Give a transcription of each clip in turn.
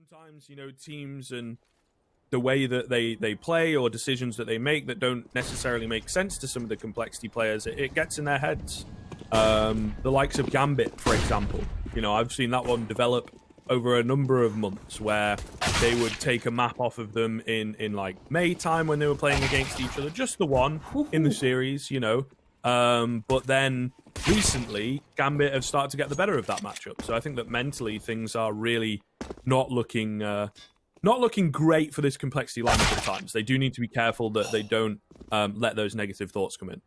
sometimes, teams and the way that they play or decisions that they make that don't necessarily make sense to some of the complexity players, it gets in their heads. The likes of Gambit, for example. I've seen that one develop over a number of months where they would take a map off of them in like May time when they were playing against each other, just the one in the series, but then recently Gambit have started to get the better of that matchup. So I think that mentally things are really not looking great for this complexity lineup at times. They do need to be careful that they don't let those negative thoughts come in.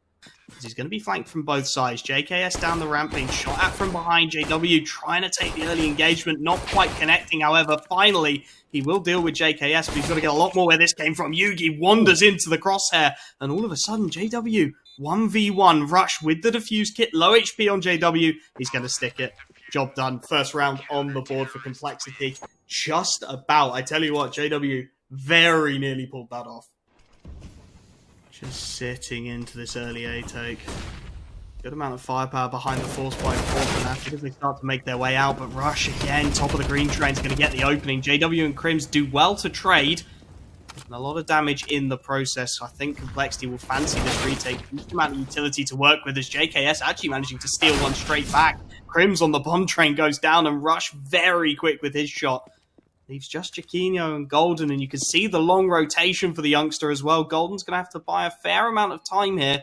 He's going to be flanked from both sides. JKS down the ramp, being shot at from behind. JW trying to take the early engagement, not quite connecting. However, finally, he will deal with JKS, but he's got to get a lot more where this came from. Yugi wanders into the crosshair, and all of a sudden, JW 1v1 rush with the defuse kit. Low HP on JW. He's going to stick it. Job done. First round on the board for complexity. Just about. I tell you what, JW very nearly pulled that off. Just sitting into this early A take. Good amount of firepower behind the force by Fnatic as they start to make their way out, but Rush again, top of the green train's going to get the opening. JW and Crims do well to trade, and a lot of damage in the process. So I think Complexity will fancy this retake. Huge amount of utility to work with as JKS actually managing to steal one straight back. Crims on the bomb train goes down, and Rush very quick with his shot. Leaves just Jaquinho and Golden, and you can see the long rotation for the youngster as well. Golden's going to have to buy a fair amount of time here.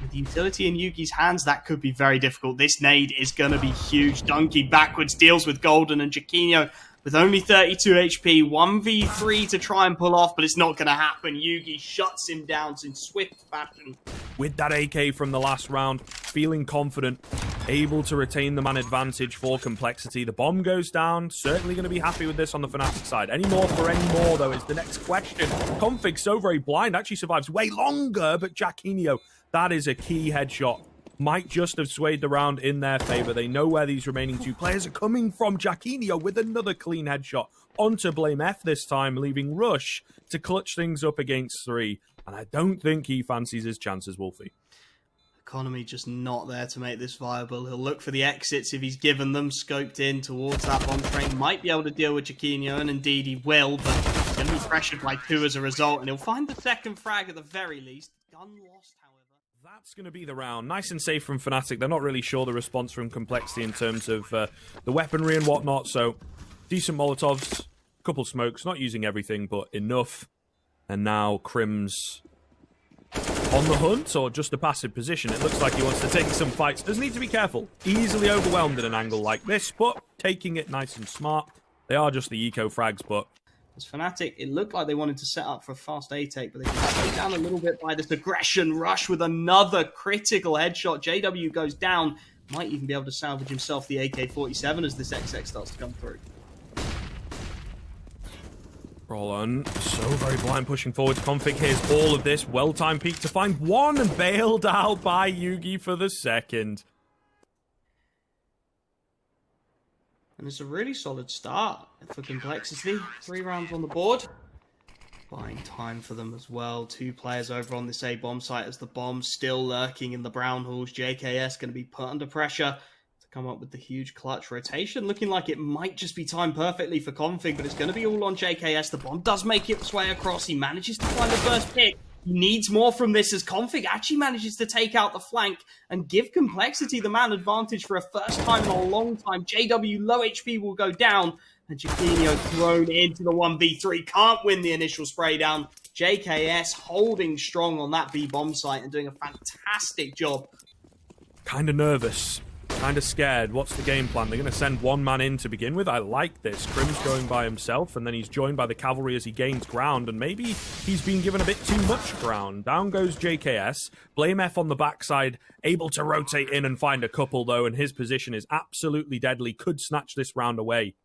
With the utility in Yugi's hands, that could be very difficult. This nade is going to be huge. Donkey backwards deals with Golden, and Jaquinho with only 32 HP. 1v3 to try and pull off, but it's not going to happen. Yugi shuts him down in swift fashion. With that AK from the last round, feeling confident, able to retain the man advantage for Complexity. The bomb goes down. Certainly going to be happy with this on the Fnatic side. Any more for any more, though, is the next question. Config so very blind. Actually survives way longer, but Jaquinho, that is a key headshot. Might just have swayed the round in their favor. They know where these remaining two players are coming from. Jaquinho with another clean headshot onto Blame F this time, leaving Rush to clutch things up against 3. And I don't think he fancies his chances, Wolfie. Economy just not there to make this viable. He'll look for the exits if he's given them, scoped in towards that bomb train. Might be able to deal with Jaquinho, and indeed he will, but he's going to be pressured by 2 as a result, and he'll find the second frag at the very least. Gun lost, however. That's going to be the round. Nice and safe from Fnatic. They're not really sure the response from Complexity in terms of the weaponry and whatnot, so decent Molotovs, a couple smokes, not using everything, but enough. And now Crims on the hunt, or just a passive position. It looks like he wants to take some fights. Does need to be careful. Easily overwhelmed in an angle like this, but taking it nice and smart. They are just the eco frags, but as Fnatic, it looked like they wanted to set up for a fast A take, but they got slowed down a little bit by this aggression. Rush with another critical headshot. JW goes down. Might even be able to salvage himself the AK-47 as this XX starts to come through. Roll on. So very blind pushing forward. Config hears all of this. Well-timed peek to find one and bailed out by Yugi for the second. And it's a really solid start for Complexity. 3 rounds on the board. Buying time for them as well. 2 players over on this A bomb site as the bomb's still lurking in the brown halls. JKS going to be put under pressure to come up with the huge clutch rotation. Looking like it might just be timed perfectly for Config, but it's going to be all on JKS. The bomb does make its way across. He manages to find the first pick. He needs more from this as Config actually manages to take out the flank and give Complexity the man advantage for a first time in a long time. JW, low HP, will go down, and Jaquinho thrown into the 1v3. Can't win the initial spray down. JKS holding strong on that B bomb site and doing a fantastic job. Kind of nervous. Kind of scared. What's the game plan? They're going to send one man in to begin with. I like this. Crim's going by himself, and then he's joined by the cavalry as he gains ground, and maybe he's been given a bit too much ground. Down goes JKS. Blame F on the backside, able to rotate in and find a couple, though, and his position is absolutely deadly. Could snatch this round away.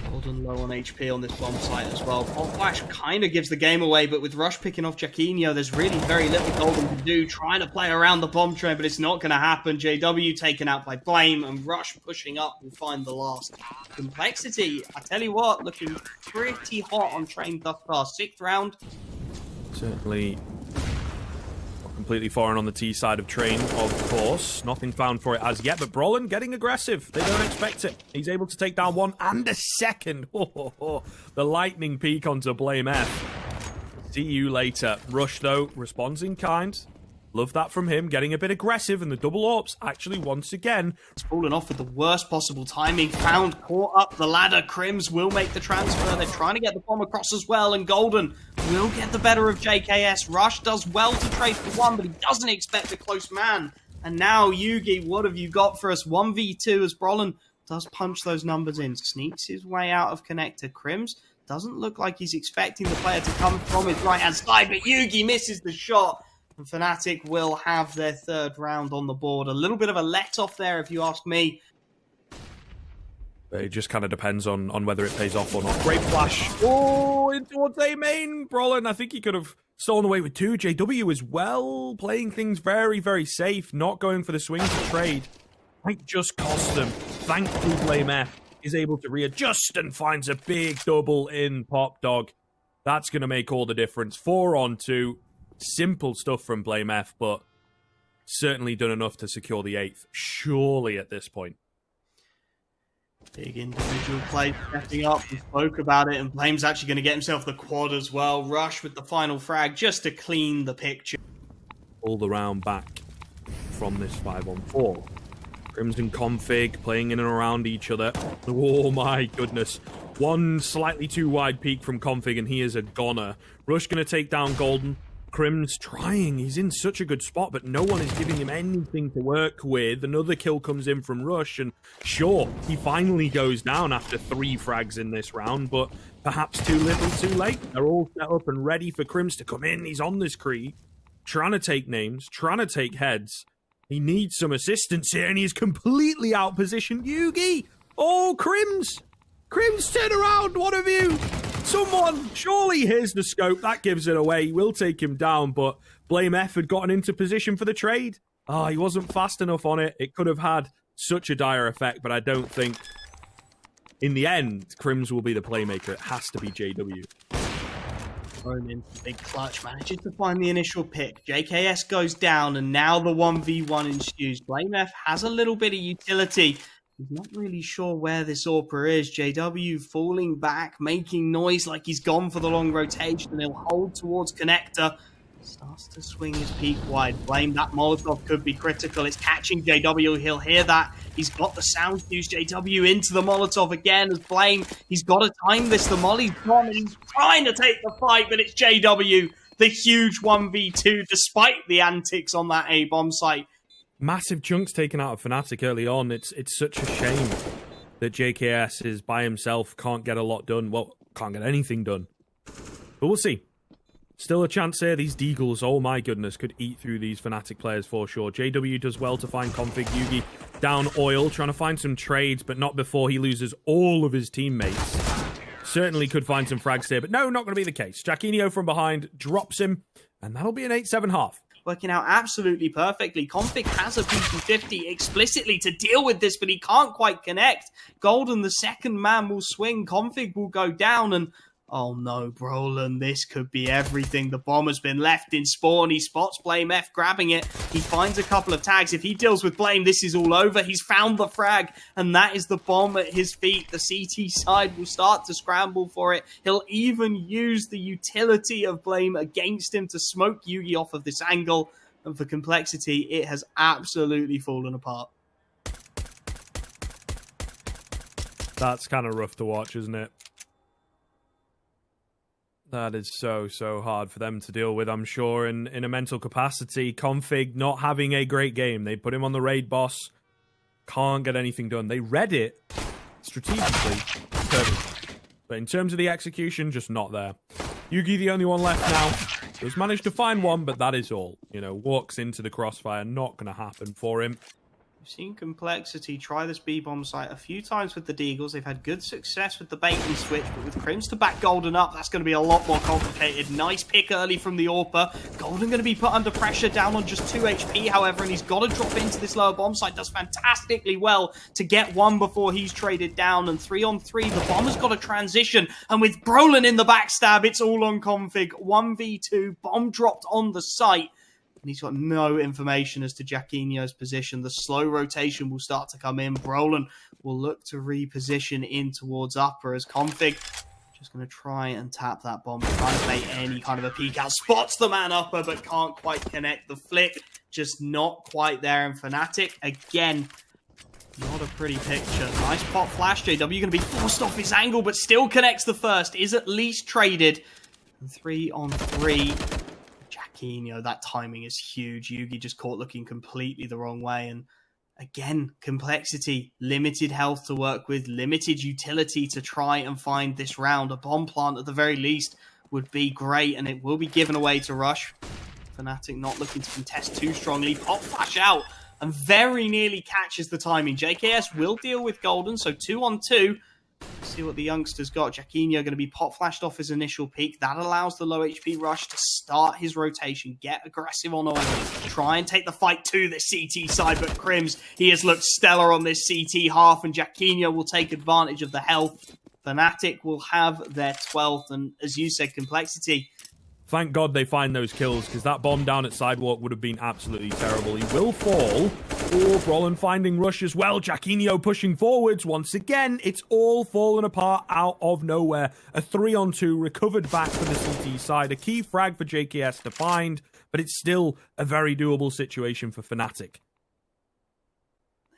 Golden low on HP on this bomb site as well. Bomb Flash kind of gives the game away, but with Rush picking off Jaquinho, there's really very little Golden to do. Trying to play around the bomb train, but it's not going to happen. JW taken out by Blame, and Rush pushing up will find the last. Complexity, I tell you what, looking pretty hot on train thus far. 6th round. Certainly completely foreign on the T side of Train, of course. Nothing found for it as yet, but Brolin getting aggressive. They don't expect it. He's able to take down one and a second. The lightning peak onto Blame F. See you later. Rush, though, responds in kind. Love that from him, getting a bit aggressive, and the double orbs actually once again. It's fallen off with the worst possible timing. Found, caught up the ladder. Crims will make the transfer. They're trying to get the bomb across as well, and Golden will get the better of JKS. Rush does well to trade for one, but he doesn't expect a close man. And now, Yugi, what have you got for us? 1v2 as Brolin does punch those numbers in. Sneaks his way out of connector. Crims doesn't look like he's expecting the player to come from his right-hand side, but Yugi misses the shot. And Fnatic will have their third round on the board. A little bit of a let-off there, if you ask me. It just kind of depends on whether it pays off or not. Great flash. Oh, in towards A main. Brolin, I think he could have stolen away with two. JW as well, playing things very, very safe, not going for the swing to trade. Might just cost them. Thankfully, Blame F is able to readjust and finds a big double in Pop Dog. That's going to make all the difference. 4-on-2. Simple stuff from Blame F, but certainly done enough to secure the 8th. Surely at this point. Big individual play stepping up. We spoke about it, and Blame's actually going to get himself the quad as well. Rush with the final frag just to clean the picture. All the round back from this 5-on-4. Crimson Config playing in and around each other. Oh my goodness. One slightly too wide peak from Config, and he is a goner. Rush going to take down Golden. Crim's trying. He's in such a good spot, but no one is giving him anything to work with. Another kill comes in from Rush, and sure, he finally goes down after 3 frags in this round, but perhaps too little too late. They're all set up and ready for Crims to come in. He's on this Kree, trying to take names, trying to take heads. He needs some assistance here, and he's completely outpositioned Yugi. Oh, Crims! Crims, turn around, one of you! Someone, surely here's the scope. That gives it away. We'll take him down, but Blame F had gotten into position for the trade. He wasn't fast enough on it. It could have had such a dire effect, but I don't think, in the end, Crims will be the playmaker. It has to be JW. Thrown into big clutch, manages to find the initial pick. JKS goes down, and now the 1v1 ensues. Blame F has a little bit of utility. He's not really sure where this AWPer is. JW falling back, making noise like he's gone for the long rotation, and he'll hold towards connector. Starts to swing his peak wide. Blame, that Molotov could be critical. It's catching JW. He'll hear that. He's got the sound cues. JW into the Molotov again as Blame. He's got to time this. The Molly's gone, and he's trying to take the fight, but it's JW, the huge 1v2, despite the antics on that A-bomb site. Massive chunks taken out of Fnatic early on. It's such a shame that JKS is by himself, can't get a lot done. Well, can't get anything done. But we'll see. Still a chance here. These Deagles, oh my goodness, could eat through these Fnatic players for sure. JW does well to find Config. Yugi down oil, trying to find some trades, but not before he loses all of his teammates. Certainly could find some frags here, but no, not going to be the case. Jacquinho from behind drops him, and that'll be an 8-7 half. Working out absolutely perfectly. Config has a PT50 explicitly to deal with this, but he can't quite connect. Golden, the second man, will swing. Config will go down, and oh no, Brolin, this could be everything. The bomb has been left in spawn. He spots Blame F grabbing it. He finds a couple of tags. If he deals with Blame, this is all over. He's found the frag, and that is the bomb at his feet. The CT side will start to scramble for it. He'll even use the utility of Blame against him to smoke Yugi off of this angle. And for complexity, it has absolutely fallen apart. That's kind of rough to watch, isn't it? That is so hard for them to deal with, I'm sure, in a mental capacity. Config not having a great game. They put him on the raid boss. Can't get anything done. They read it strategically. Perfect. But in terms of the execution, just not there. Yugi, the only one left now. Does manage to find one, but that is all. You know, walks into the crossfire. Not going to happen for him. We've seen Complexity try this B-bomb site a few times with the Deagles. They've had good success with the bait and switch, but with Crims to back Golden up, that's going to be a lot more complicated. Nice pick early from the AWPer. Golden going to be put under pressure, down on just 2 HP, however, and he's got to drop into this lower bomb site. Does fantastically well to get one before he's traded down, and 3-on-3, the bomber's got to transition, and with Brolin in the backstab, it's all on Config. 1v2, bomb dropped on the site. And he's got no information as to Jacquinho's position. The slow rotation will start to come in. Brolin will look to reposition in towards upper as Config just going to try and tap that bomb, trying to make any kind of a peek out. Spots the man upper, but can't quite connect the flick. Just not quite there. And Fnatic, again, not a pretty picture. Nice pop flash. JW going to be forced off his angle, but still connects the first. Is at least traded. And 3-on-3. Jacquinho, that timing is huge. Yugi just caught looking completely the wrong way. And again, complexity, limited health to work with, limited utility to try and find this round. A bomb plant at the very least would be great, and it will be given away to Rush. Fnatic not looking to contest too strongly. Pop flash out and very nearly catches the timing. JKS will deal with Golden, so 2-on-2. Let's see what the youngsters got. Jacquinho going to be pop flashed off his initial peak. That allows the low HP Rush to start his rotation, get aggressive on oil, try and take the fight to the CT side. But Crims, he has looked stellar on this CT half, and Jacquinho will take advantage of the health. Fnatic will have their 12th, and as you said, complexity. Thank God they find those kills, because that bomb down at Sidewalk would have been absolutely terrible. He will fall. Oh, Brolin finding Rush as well. Jacquinho pushing forwards. Once again, it's all fallen apart out of nowhere. A 3-on-2 recovered back for the CT side. A key frag for JKS to find, but it's still a very doable situation for Fnatic.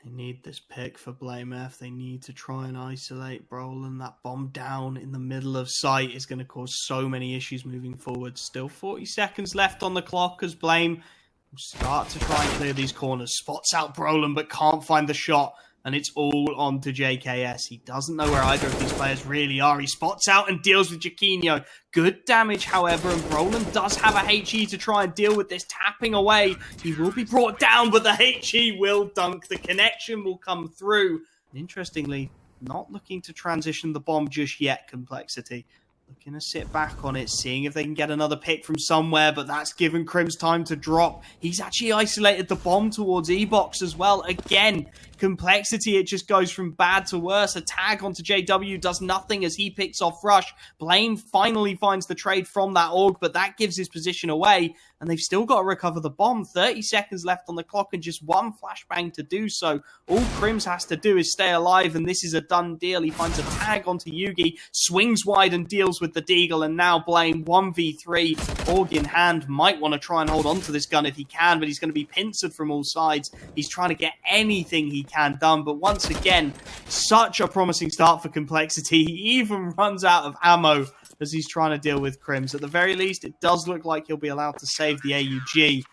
They need this pick for Blame F. They need to try and isolate Brolin. That bomb down in the middle of sight is going to cause so many issues moving forward. Still 40 seconds left on the clock as Blame will start to try and clear these corners. Spots out Brolin but can't find the shot. And it's all on to JKS. He doesn't know where either of these players really are. He spots out and deals with Jacquinho. Good damage, however, and Brolin does have a HE to try and deal with this. Tapping away. He will be brought down, but the HE will dunk. The connection will come through. And interestingly, not looking to transition the bomb just yet, Complexity. Looking to sit back on it, seeing if they can get another pick from somewhere, but that's given Crims time to drop. He's actually isolated the bomb towards E-Box as well. Again, Complexity, it just goes from bad to worse. A tag onto JW does nothing as he picks off Rush. Blame finally finds the trade from that AUG, but that gives his position away, and they've still got to recover the bomb. 30 seconds left on the clock and just one flashbang to do so. All Crims has to do is stay alive, and this is a done deal. He finds a tag onto Yugi, swings wide and deals with the Deagle, and now Blame 1v3, AUG in hand. Might want to try and hold on to this gun if he can, but he's going to be pincered from all sides. He's trying to get anything he can done, but once again, such a promising start for Complexity. He even runs out of ammo as he's trying to deal with Crims. At the very least, it does look like he'll be allowed to save the AUG.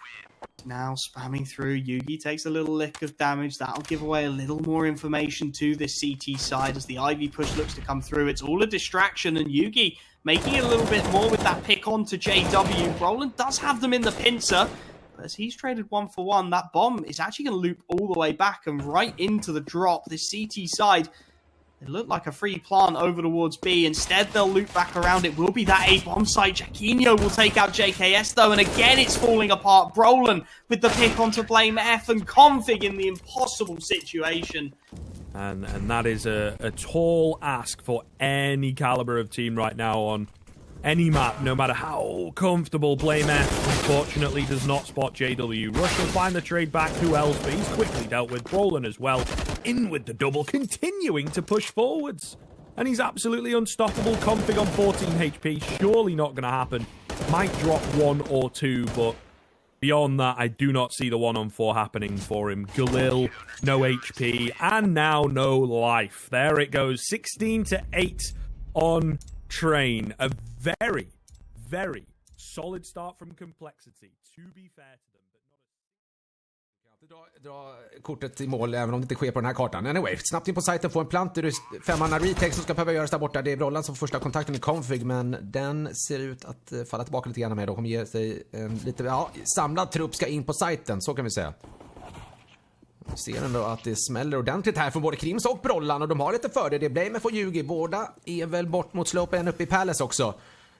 Now spamming through, Yugi takes a little lick of damage. That'll give away a little more information to this CT side as the Ivy push looks to come through. It's all a distraction, and Yugi making it a little bit more with that pick onto JW. Brolin does have them in the pincer, but as he's traded 1-for-1, that bomb is actually going to loop all the way back and right into the drop. This CT side, it looked like a free plant over towards B. Instead, they'll loop back around. It will be that A-bomb site. Jacquinho will take out JKS, though, and again, it's falling apart. Brolin with the pick onto Blame F, and Config in the impossible situation. And that is a tall ask for any caliber of team right now on any map, no matter how comfortable. Blame F, unfortunately, does not spot JW. Rush will find the trade back to else, but he's quickly dealt with. Brolin as well, in with the double, continuing to push forwards. And he's absolutely unstoppable. Config on 14 HP, surely not going to happen. Might drop 1 or 2, but beyond that, I do not see the 1-on-4 happening for him. Galil, no HP, and now no life. There it goes, 16-8 on Train. A very, very solid start from Complexity, to be fair to them. Dra kortet i mål även om det inte sker på den här kartan. Anyway, snabbt in på sajten, få en plant. Det är 5-manna retake som ska behöva göras där borta. Det är Brollan som får första kontakten med Config, men den ser ut att falla tillbaka lite grann med. De kommer ge sig en lite samlad trupp ska in på sajten, så kan vi säga. Vi ser ändå att det smäller ordentligt här från både Krims och Brollan, och de har lite fördel. Det blir med för Yugi. Båda är väl bort mot slopen, en uppe i Palace också.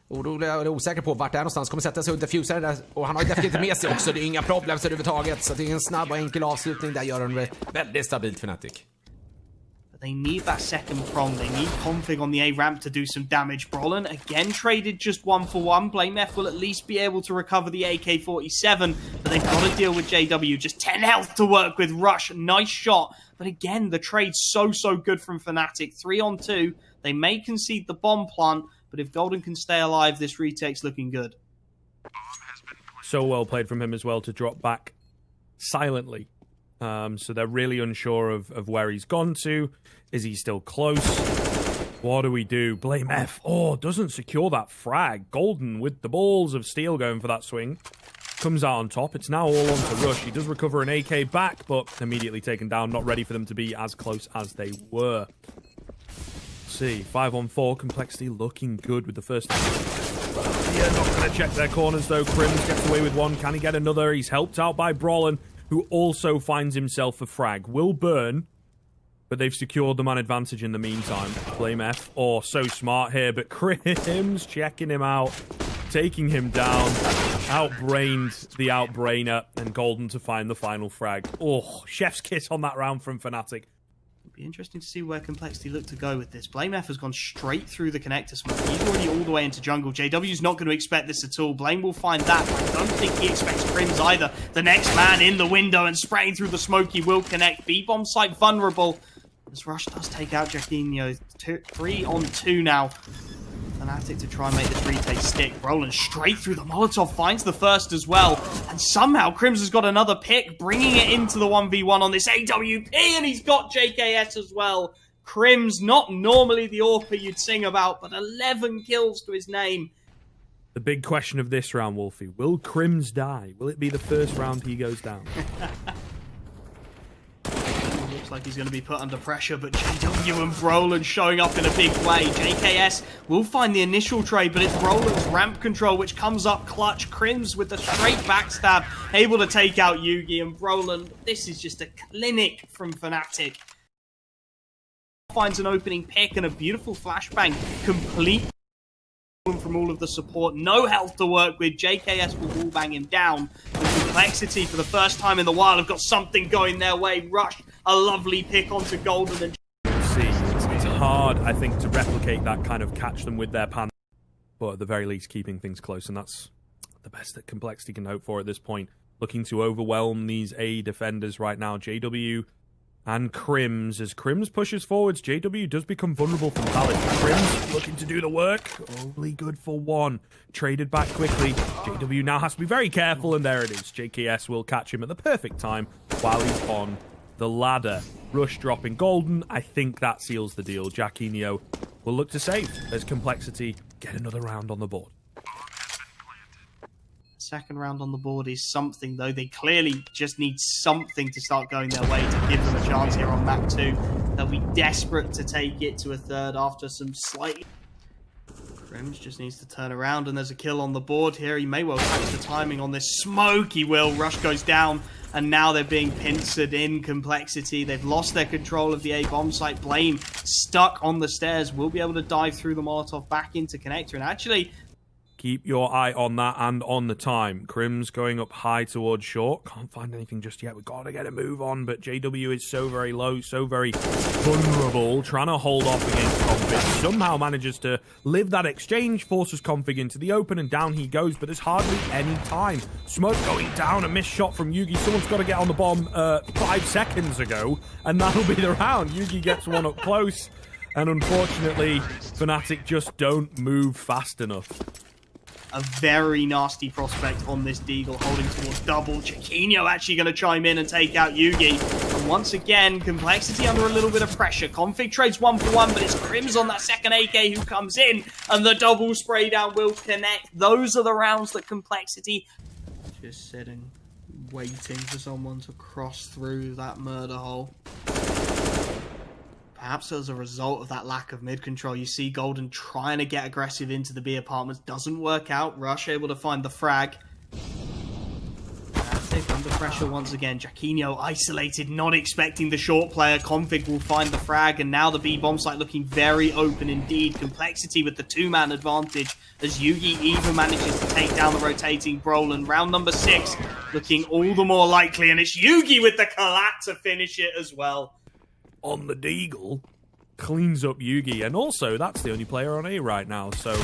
Orolig och osäker på vart det är någonstans. Kommer sätta sig under fusaren där, och han har ju definitivt med sig också. Det är inga problem så överhuvudtaget, så det är en snabb och enkel avslutning. Där gör de det väldigt stabilt, Fnatic. they need that second prong. They need Config on the A ramp to do some damage. Brolin again traded just 1-for-1. BlameF will at least be able to recover the AK-47, but they've got to deal with JW. Just 10 health to work with. Rush, nice shot. But again, the trade's so good from Fnatic. 3-on-2. They may concede the bomb plant, but if Golden can stay alive, this retake's looking good. So well played from him as well to drop back silently. So they're really unsure of where he's gone to. Is he still close? What do we do? BlameF. Oh, doesn't secure that frag. Golden with the balls of steel going for that swing. Comes out on top. It's now all on to Rush. He does recover an AK back, but immediately taken down. Not ready for them to be as close as they were. Let's see. 5-on-4. Complexity looking good with the first. Yeah, not going to check their corners though. Crims gets away with one. Can he get another? He's helped out by Brolin, who also finds himself a frag. Will burn, but they've secured the man advantage in the meantime. BlameF, oh, so smart here, but Crims checking him out, taking him down, outbrained the outbrainer, and Golden to find the final frag. Oh, chef's kiss on that round from Fnatic. It'll be interesting to see where Complexity look to go with this. BlameF has gone straight through the connector smoke. He's already all the way into jungle. JW's not going to expect this at all. Blame will find that. I don't think he expects Crims either. The next man in the window and spraying through the smoke, he will connect. B-bomb site vulnerable. As Rush does take out Jacquinho. 3-on-2 now. Fnatic to try and make this retake stick. Brolin straight through the Molotov, finds the first as well. And somehow Crims has got another pick, bringing it into the 1v1 on this AWP, and he's got JKS as well. Crims, not normally the AWP you'd sing about, but 11 kills to his name. The big question of this round, Wolfie, will Crims die? Will it be the first round he goes down? Looks like he's going to be put under pressure, but JW and Brolin showing up in a big way. JKS will find the initial trade, but it's Brolin's ramp control which comes up clutch. Crims with the straight backstab, able to take out Yugi and Brolin. This is just a clinic from Fnatic. Finds an opening pick and a beautiful flashbang, complete from all of the support. No health to work with. JKS will wallbang him down. And Complexity, for the first time in the while, have got something going their way. Rush, a lovely pick onto Golden. And see, it's hard, I think, to replicate that kind of catch them with their pan, but at the very least keeping things close, and that's the best that Complexity can hope for at this point. Looking to overwhelm these A defenders right now. JW and Crims. As Crims pushes forwards, JW does become vulnerable from Valid. Crims looking to do the work. Only good for one. Traded back quickly. JW now has to be very careful, and there it is. JKS will catch him at the perfect time while he's on the ladder. Rush dropping Golden. I think that seals the deal. Jacquinho will look to save as Complexity get another round on the board. Second round on the board is something, though. They clearly just need something to start going their way to give them a chance here on map 2. They'll be desperate to take it to a third after some slightly... Crims just needs to turn around, and there's a kill on the board here. He may well catch the timing on this smoke. He will. Rush goes down, and now they're being pincered in Complexity. They've lost their control of the A bomb site. Blame stuck on the stairs. Will be able to dive through the Molotov back into connector, and actually... Keep your eye on that and on the time. Crims going up high towards short. Can't find anything just yet. We've got to get a move on, but JW is so very low, so very vulnerable. Trying to hold off against Config. Somehow manages to live that exchange, forces Config into the open, and down he goes, but there's hardly any time. Smoke going down, a missed shot from Yugi. Someone's got to get on the bomb 5 seconds ago, and that'll be the round. Yugi gets one up close, and unfortunately, Fnatic just don't move fast enough. A very nasty prospect on this Deagle, holding towards double. Jacquinho actually going to chime in and take out Yugi. And once again, Complexity under a little bit of pressure. Config trades 1-for-1, but it's Crims on that second AK who comes in, and the double spray down will connect. Those are the rounds that Complexity... Just sitting, waiting for someone to cross through that murder hole. Perhaps as a result of that lack of mid-control, you see Golden trying to get aggressive into the B apartments. Doesn't work out. Rush able to find the frag. Fnatic under pressure once again. Jacquinho isolated, not expecting the short player. Config will find the frag, and now the B bomb site looking very open indeed. Complexity with the 2-man advantage as Yugi even manages to take down the rotating Brolin. Round number 6 looking all the more likely, and it's Yugi with the collat to finish it as well. On the Deagle. cleans up Yugi. And also, that's the only player on A right now. So,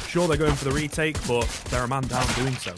sure, they're going for the retake, but they're a man down doing so.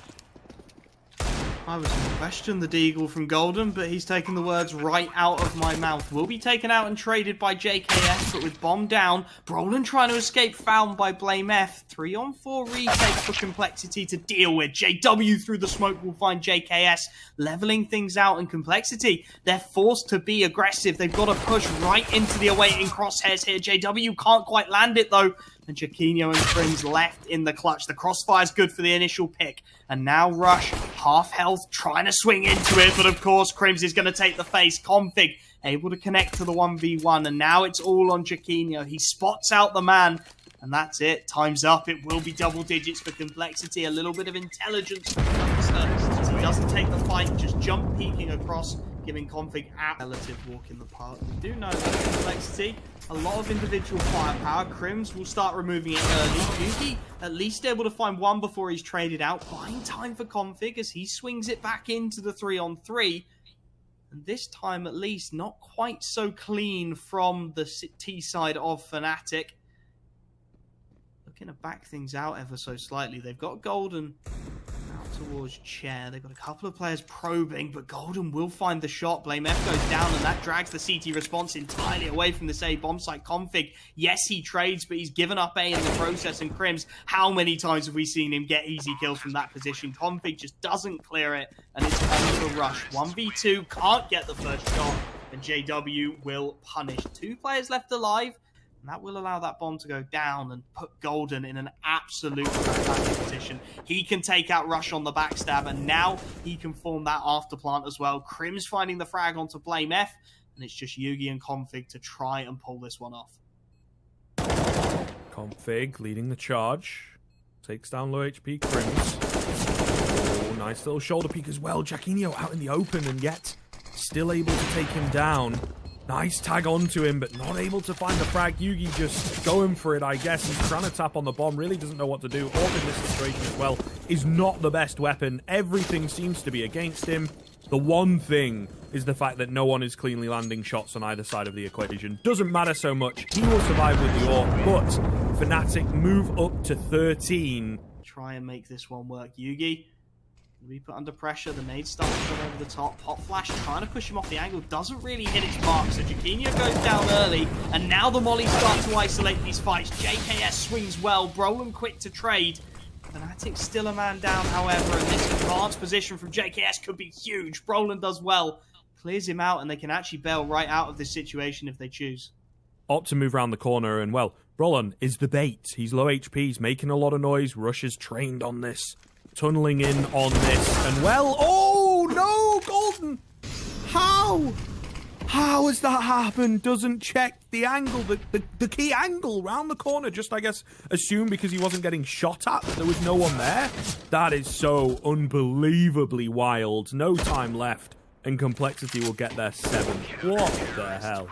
I was going to question the Deagle from Golden, but he's taken the words right out of my mouth. Will be taken out and traded by JKS, but with bomb down, Brolin trying to escape, found by Blame F. 3-on-4 retake for Complexity to deal with. JW through the smoke will find JKS, leveling things out, and Complexity, they're forced to be aggressive. They've got to push right into the awaiting crosshairs here. JW can't quite land it though. And Jaquinho and Crims left in the clutch. The crossfire's good for the initial pick. And now Rush, half health, trying to swing into it. But of course, Crims is going to take the face. Config able to connect to the 1v1. And now it's all on Jaquinho. He spots out the man. And that's it. Time's up. It will be double digits for Complexity. A little bit of intelligence from Youngster. He doesn't take the fight, just jump peeking across, giving Config a relative walk in the park. We do know that Complexity, a lot of individual firepower. Crims will start removing it early. Yugi at least able to find one before he's traded out. Buying time for Config as he swings it back into the 3-on-3. And this time at least not quite so clean from the T side of Fnatic. Looking to back things out ever so slightly. They've got Golden out towards Chair. They've got a couple of players probing, but Golden will find the shot. Blame F goes down, and that drags the CT response entirely away from this A bomb site. Config, yes, he trades, but he's given up A in the process. And Crims, how many times have we seen him get easy kills from that position? Config just doesn't clear it, and it's on the rush. 1v2, can't get the first shot, and JW will punish. 2 players left alive. And that will allow that bomb to go down and put Golden in an absolute fantastic position. He can take out Rush on the backstab, and now he can form that after plant as well. Crims finding the frag onto Blame F, and it's just Yugi and Config to try and pull this one off. Config leading the charge. Takes down low HP Crims. Oh, nice little shoulder peek as well. Jaquinho out in the open, and yet still able to take him down. Nice tag onto him, but not able to find the frag. Yugi just going for it, I guess. He's trying to tap on the bomb, really doesn't know what to do. Orb in this situation as well is not the best weapon. Everything seems to be against him. The one thing is the fact that no one is cleanly landing shots on either side of the equation. Doesn't matter so much. He will survive with the Orb, but Fnatic move up to 13. Try and make this one work. Yugi will be put under pressure. The nade starts to go over the top. Hot Flash trying to push him off the angle. Doesn't really hit its mark. So Jaquinho goes down early. And now the mollies start to isolate these fights. JKS swings well. Brolin quick to trade. Fnatic's still a man down, however. And this advanced position from JKS could be huge. Brolin does well. Clears him out. And they can actually bail right out of this situation if they choose. Opt to move around the corner. And, well, Brolin is the bait. He's low HP. He's making a lot of noise. Rush is trained on this. Tunneling in on this, and well, oh no, Golden! How has that happened? Doesn't check the angle, the key angle round the corner, just I guess assume because he wasn't getting shot at, there was no one there. That is so unbelievably wild. No time left, and Complexity will get their 7th. What the hell?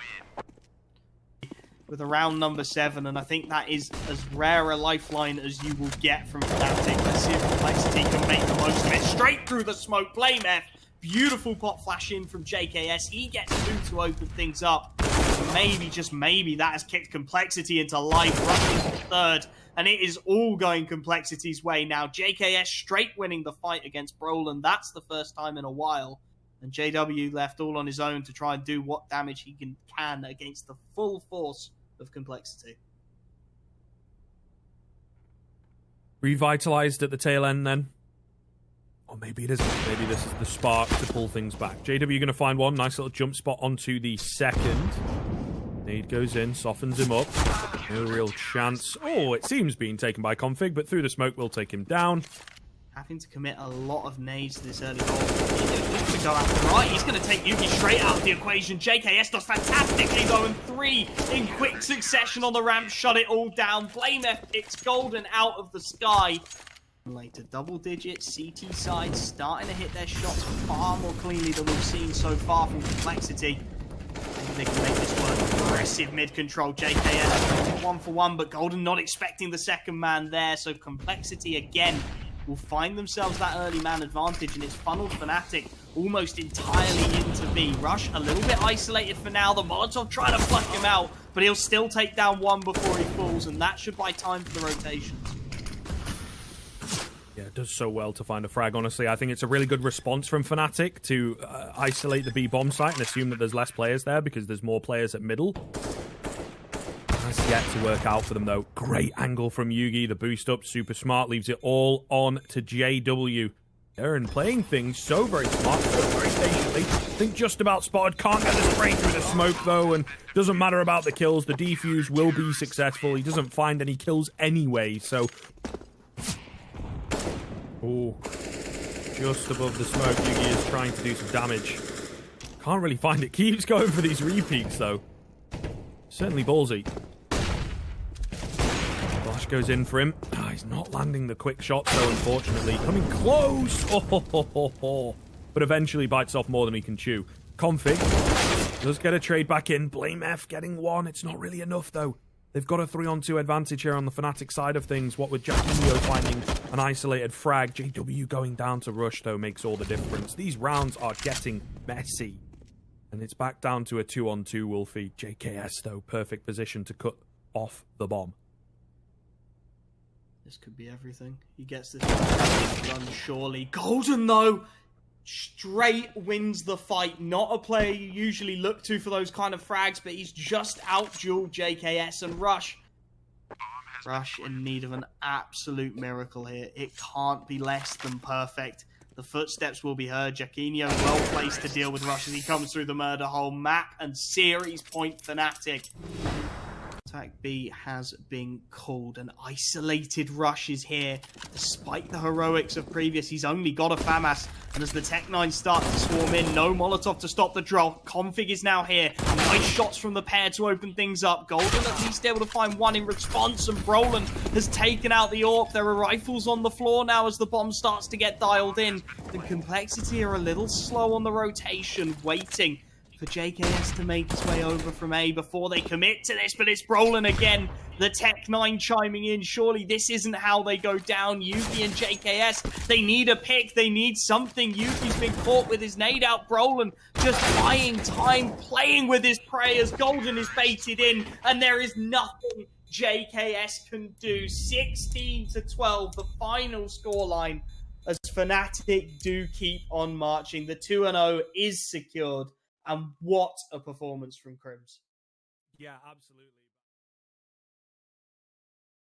With a round number 7, and I think that is as rare a lifeline as you will get from Fnatic. Let's see if Complexity can make the most of it. Straight through the smoke, Blame F. Beautiful pot flash in from JKS. He gets 2 to open things up. Maybe, just maybe, that has kicked Complexity into life, rushing to 3rd. And it is all going Complexity's way now. JKS straight winning the fight against Brolin. That's the first time in a while. And JW left all on his own to try and do what damage he can against the full force of Complexity. Revitalized at the tail end then? Or maybe it isn't. Maybe this is the spark to pull things back. JW going to find one. Nice little jump spot onto the 2nd. Nade goes in, softens him up. No real chance. Oh, it seems being taken by Config, but through the smoke will take him down. Having to commit a lot of nades to this early goal. He's to go out right. He's going to take Yugi straight out of the equation. JKS does fantastically though, and 3 in quick succession on the ramp. Shut it all down. Blame F picks Golden out of the sky. Later, double digits, CT side starting to hit their shots far more cleanly than we've seen so far from Complexity. Maybe they can make this work. Aggressive mid control. JKS 1 for 1, but Golden not expecting the 2nd man there. So Complexity again will find themselves that early man advantage, and it's funneled Fnatic almost entirely into B. Rush a little bit isolated for now. The Molotov trying to pluck him out, but he'll still take down one before he falls, and that should buy time for the rotations. Yeah, it does so well to find a frag, honestly. I think it's a really good response from Fnatic to isolate the B bomb site and assume that there's less players there because there's more players at middle. Has yet to work out for them, though. Great angle from Yugi. The boost up, super smart, leaves it all on to JW. Aaron playing things so very smart, so very patiently. I think just about spotted. Can't get the spray through the smoke, though, and doesn't matter about the kills. The defuse will be successful. He doesn't find any kills anyway, so... Oh, just above the smoke, Yugi is trying to do some damage. Can't really find it. Keeps going for these repeats, though. Certainly ballsy. Flash goes in for him. Oh, he's not landing the quick shots, though, unfortunately. Coming close! Oh. But eventually bites off more than he can chew. Config does get a trade back in. Blame F getting one. It's not really enough, though. They've got a 3-on-2 advantage here on the Fnatic side of things. What with Jackinio finding an isolated frag, JW going down to rush, though, makes all the difference. These rounds are getting messy. And it's back down to a 2-on-2 Wolfie. JKS, though, perfect position to cut off the bomb. This could be everything. He gets this run, surely. Golden, though, straight wins the fight. Not a player you usually look to for those kind of frags, but he's just out-dueled JKS and Rush. Rush in need of an absolute miracle here. It can't be less than perfect. The footsteps will be heard. Jackinio well placed to deal with Rush as he comes through the murder hole. Map and series point Fnatic. Attack B has been called. An isolated Rush is here. Despite the heroics of previous, he's only got a FAMAS. And as the Tech-9 start to swarm in, no Molotov to stop the draw. Config is now here. Nice shots from the pair to open things up. Golden at least able to find one in response, and Brolin has taken out the AWP. There are rifles on the floor now as the bomb starts to get dialed in. The Complexity are a little slow on the rotation, waiting for JKS to make his way over from A before they commit to this, but it's Brolin again. The Tech-9 chiming in. Surely this isn't how they go down. Yuki and JKS, they need a pick. They need something. Yuki's been caught with his nade out. Brolin just buying time, playing with his prey as Golden is baited in, and there is nothing JKS can do. 16-12, the final scoreline, as Fnatic do keep on marching. The 2-0 is secured. And what a performance from Crims. Yeah, absolutely.